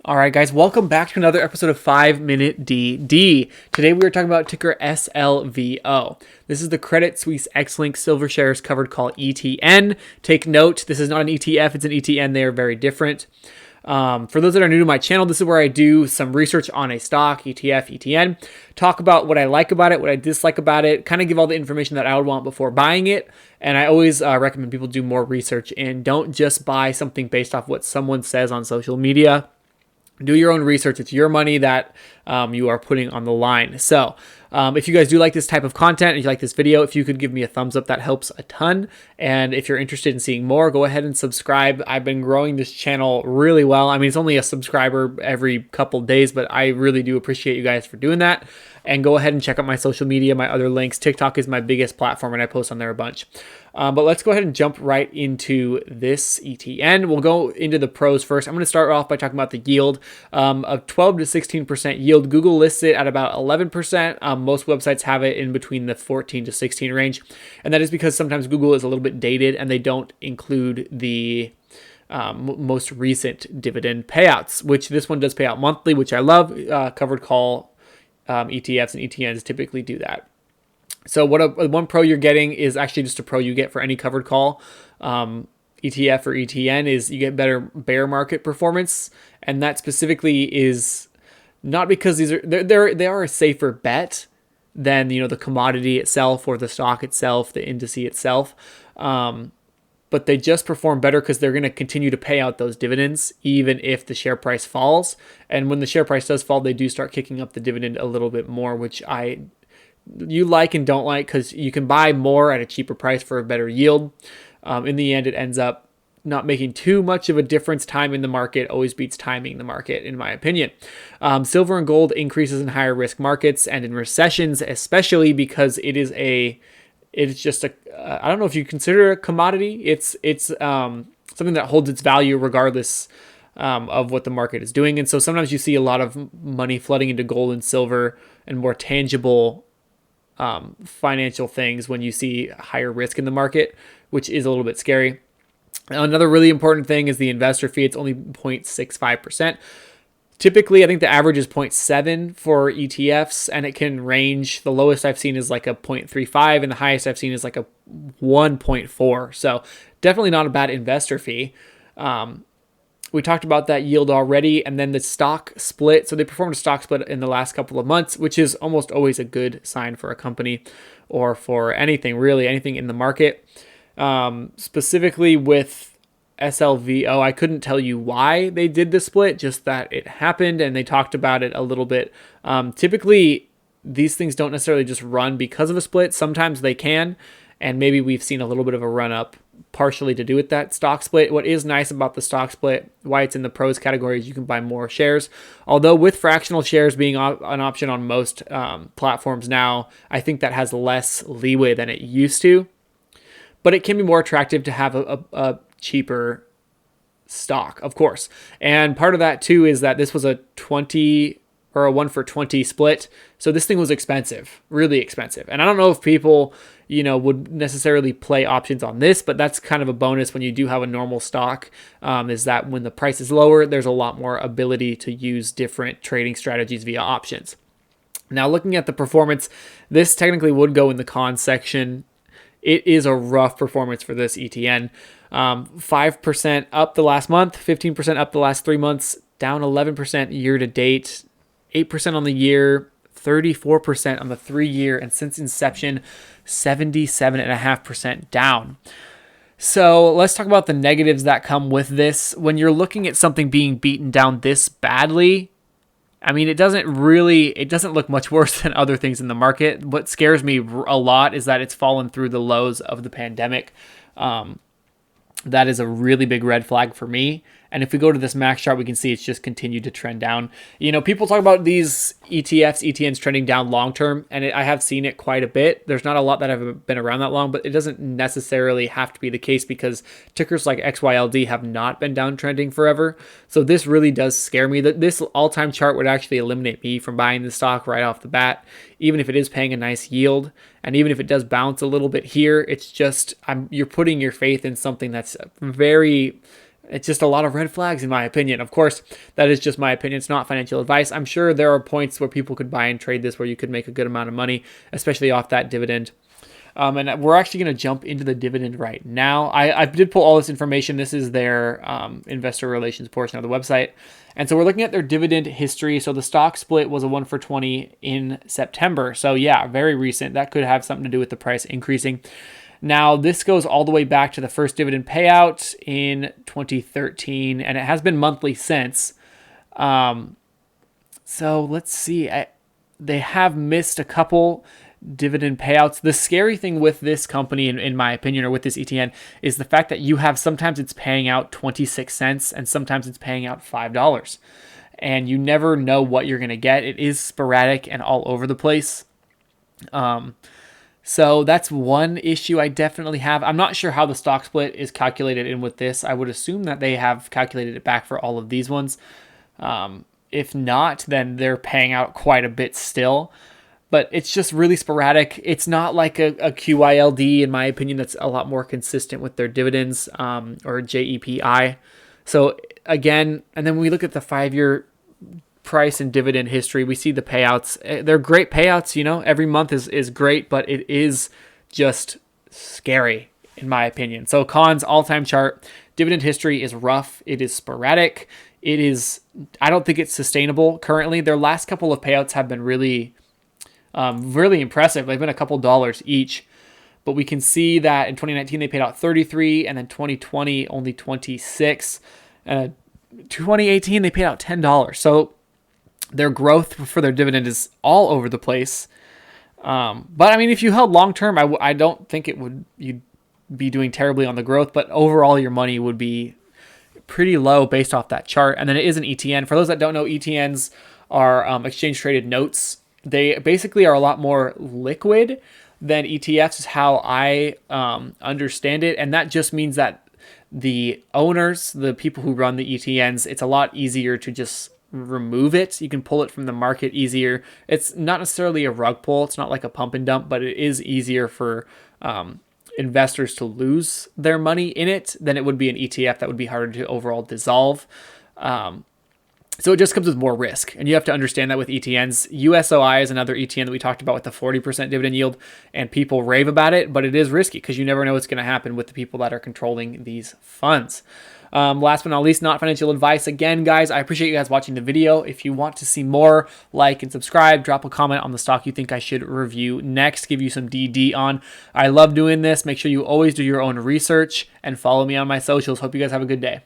All right, guys, welcome back to another episode of 5 Minute DD. Today we are talking about ticker SLVO. This is the Credit Suisse X-Link Silver Shares Covered Call ETN. Take note, this is not an ETF, it's an ETN. They are very different. For those that are new to my channel, this is where I do some research on a stock, ETF, ETN, talk about what I like about it, what I dislike about it, kind of give all the information that I would want before buying it. And I always recommend people do more research and don't just buy something based off what someone says on social media. Do your own research. It's your money that you are putting on the line. So if you guys do like this type of content and you like this video, if you could give me a thumbs up, that helps a ton. And if you're interested in seeing more, go ahead and subscribe. I've been growing this channel really well. I mean, it's only a subscriber every couple days, but I really do appreciate you guys for doing that. And go ahead and check out my social media, my other links. TikTok is my biggest platform, and I post on there a bunch. But let's go ahead and jump right into this ETN. We'll go into the pros first. I'm going to start off by talking about the yield of 12 to 16% yield. Google lists it at about 11%. Most websites have it in between the 14 to 16 range. And that is because sometimes Google is a little bit dated and they don't include the most recent dividend payouts, which this one does pay out monthly, which I love. Covered call ETFs and ETNs typically do that. So one pro you're getting is actually just a pro you get for any covered call ETF or ETN is you get better bear market performance, and that specifically is not because they are a safer bet than the commodity itself or the stock itself, the index itself, but they just perform better because they're going to continue to pay out those dividends even if the share price falls. And when the share price does fall, they do start kicking up the dividend a little bit more, which you like and don't like because you can buy more at a cheaper price for a better yield. In the end, it ends up not making too much of a difference. Timing the market always beats timing the market, in my opinion. Silver and gold increases in higher risk markets and in recessions, especially because it's just I don't know if you consider it a commodity. It's something that holds its value regardless of what the market is doing. And so sometimes you see a lot of money flooding into gold and silver and more tangible financial things when you see higher risk in the market, which is a little bit scary. Another really important thing is the investor fee. It's only 0.65%. Typically, I think the average is 0.7 for ETFs, and it can range. The lowest I've seen is like a 0.35, and the highest I've seen is like a 1.4. So definitely not a bad investor fee. We talked about that yield already, and then the stock split. So they performed a stock split in the last couple of months, which is almost always a good sign for a company or for anything, really anything in the market. Specifically with SLVO, I couldn't tell you why they did the split, just that it happened, and they talked about it a little bit. Typically, these things don't necessarily just run because of a split. Sometimes they can, and maybe we've seen a little bit of a run up partially to do with that stock split. What is nice about the stock split, why it's in the pros category, is you can buy more shares. Although with fractional shares being an option on most platforms now, I think that has less leeway than it used to. But it can be more attractive to have a cheaper stock, of course. And part of that too is that this was a 20 or a 1 for 20 split. So this thing was expensive, really expensive. And I don't know if people, would necessarily play options on this, but that's kind of a bonus when you do have a normal stock, is that when the price is lower, there's a lot more ability to use different trading strategies via options. Now, looking at the performance, this technically would go in the cons section. It is a rough performance for this ETN. 5% up the last month, 15% up the last 3 months, down 11% year to date, 8% on the year, 34% on the 3 year, and since inception, 77.5% down. So let's talk about the negatives that come with this. When you're looking at something being beaten down this badly, I mean, it doesn't look much worse than other things in the market. What scares me a lot is that it's fallen through the lows of the pandemic. That is a really big red flag for me. And if we go to this max chart, we can see it's just continued to trend down. People talk about these ETFs, ETNs trending down long term, and I have seen it quite a bit. There's not a lot that have been around that long, but it doesn't necessarily have to be the case because tickers like XYLD have not been downtrending forever. So this really does scare me. This all-time chart would actually eliminate me from buying the stock right off the bat, even if it is paying a nice yield. And even if it does bounce a little bit here, it's just you're putting your faith in something that's very It's just a lot of red flags in my opinion. Of course, that is just my opinion. It's not financial advice. I'm sure there are points where people could buy and trade this where you could make a good amount of money, especially off that dividend. And we're actually going to jump into the dividend right now. I did pull all this information. This is their investor relations portion of the website. And so we're looking at their dividend history. So the stock split was a 1-for-20 in September. So yeah, very recent. That could have something to do with the price increasing. Now, this goes all the way back to the first dividend payout in 2013, and it has been monthly since. So let's see. They have missed a couple dividend payouts. The scary thing with this company, in my opinion, or with this ETN, is the fact that you have sometimes it's paying out 26 cents and sometimes it's paying out $5. And you never know what you're going to get. It is sporadic and all over the place. So that's one issue I definitely have. I'm not sure how the stock split is calculated in with this. I would assume that they have calculated it back for all of these ones. If not, then they're paying out quite a bit still. But it's just really sporadic. It's not like a QYLD, in my opinion, that's a lot more consistent with their dividends, or JEPI. So again, and then when we look at the 5-year price and dividend history, we see the payouts. They're great payouts, every month is great, but it is just scary in my opinion. So cons, all-time chart, dividend history is rough. It is sporadic. I don't think it's sustainable currently. Their last couple of payouts have been really impressive. They've been a couple dollars each, but we can see that in 2019 they paid out 33, and then 2020 only 26, 2018 they paid out $10. So their growth for their dividend is all over the place. But I mean, if you held long term, I don't think you'd be doing terribly on the growth, but overall your money would be pretty low based off that chart. And then it is an ETN. For those that don't know, ETNs are exchange traded notes. They basically are a lot more liquid than ETFs is how I understand it. And that just means that the owners, the people who run the ETNs, it's a lot easier to just remove it. You can pull it from the market easier. It's not necessarily a rug pull. It's not like a pump and dump, but it is easier for investors to lose their money in it than it would be an ETF that would be harder to overall dissolve. So it just comes with more risk, and you have to understand that with ETNs. USOI is another ETN that we talked about with the 40% dividend yield, and people rave about it, but it is risky because you never know what's going to happen with the people that are controlling these funds. Last but not least, not financial advice. Again, guys, I appreciate you guys watching the video. If you want to see more, like and subscribe, drop a comment on the stock you think I should review next, give you some DD on. I love doing this. Make sure you always do your own research and follow me on my socials. Hope you guys have a good day.